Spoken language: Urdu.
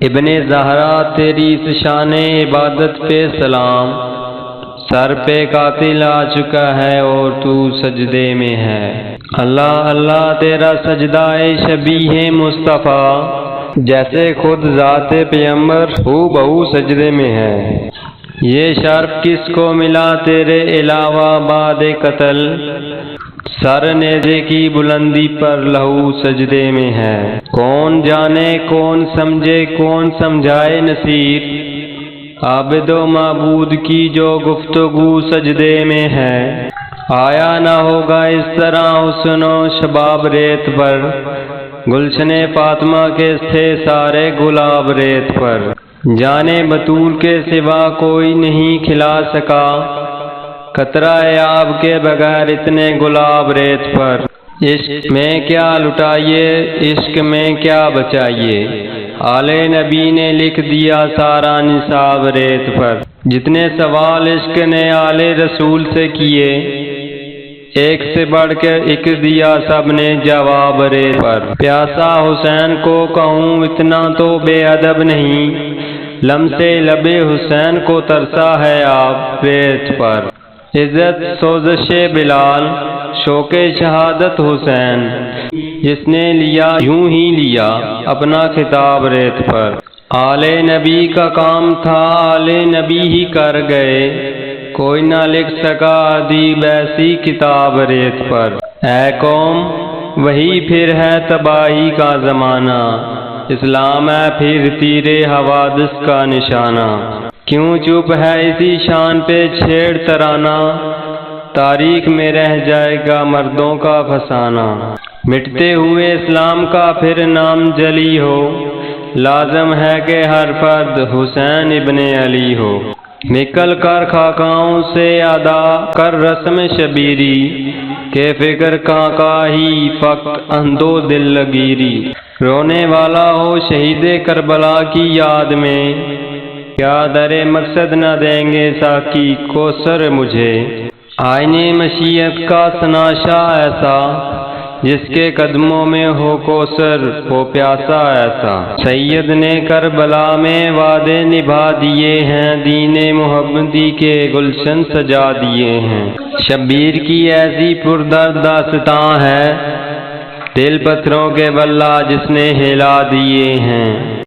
ابن زہرا تیری اس شان عبادت پہ سلام، سر پہ قاتل آ چکا ہے اور تو سجدے میں ہے۔ اللہ اللہ تیرا سجدہ شبیہ مصطفیٰ، جیسے خود ذات پیغمبر ہو بہو سجدے میں ہے۔ یہ شرف کس کو ملا تیرے علاوہ بعد قتل، سر نیزے کی بلندی پر لہو سجدے میں ہے۔ کون جانے کون سمجھے کون سمجھائے نصیب، عابد و معبود کی جو گفتگو سجدے میں ہے۔ آیا نہ ہوگا اس طرح حسن و شباب ریت پر، گلشن فاطمہ کے تھے سارے گلاب ریت پر۔ جانے بطول کے سوا کوئی نہیں کھلا سکا، قطرہ آب کے بغیر اتنے گلاب ریت پر۔ عشق میں کیا لٹائیے عشق میں کیا بچائیے، آل نبی نے لکھ دیا سارا نصاب ریت پر۔ جتنے سوال عشق نے آل رسول سے کیے، ایک سے بڑھ کر ایک دیا سب نے جواب ریت پر۔ پیاسا حسین کو کہوں اتنا تو بے ادب نہیں، لمسے لب حسین کو ترسا ہے آپ ریت پر۔ عزت سوزش بلال شوق شہادت حسین، جس نے لیا یوں ہی لیا اپنا خطاب ریت پر۔ آل نبی کا کام تھا آل نبی ہی کر گئے، کوئی نہ لکھ سکا ادیب ایسی کتاب ریت پر۔ اے قوم وہی پھر ہے تباہی کا زمانہ، اسلام ہے پھر تیر حوادث کا نشانہ۔ کیوں چپ ہے اسی شان پہ چھیڑ ترانہ، تاریخ میں رہ جائے گا مردوں کا فسانہ۔ مٹتے ہوئے اسلام کا پھر نام جلی ہو، لازم ہے کہ ہر فرد حسین ابن علی ہو۔ نکل کر خاکاؤں سے ادا کر رسم شبیری، کہ فکر کا ہی فقط اندو دل لگیری۔ رونے والا ہو شہید کربلا کی یاد میں، کیا در مقصد نہ دیں گے ساقی کوثر مجھے۔ آئینے مشیت کا سناشا ایسا، جس کے قدموں میں ہو کوثر ہو پیاسا ایسا۔ سید نے کربلا میں وعدے نبھا دیے ہیں، دین محمدی کے گلشن سجا دیے ہیں۔ شبیر کی ایسی پردرد داستاں ہے، دل پتھروں کے بلّہ جس نے ہلا دیے ہیں۔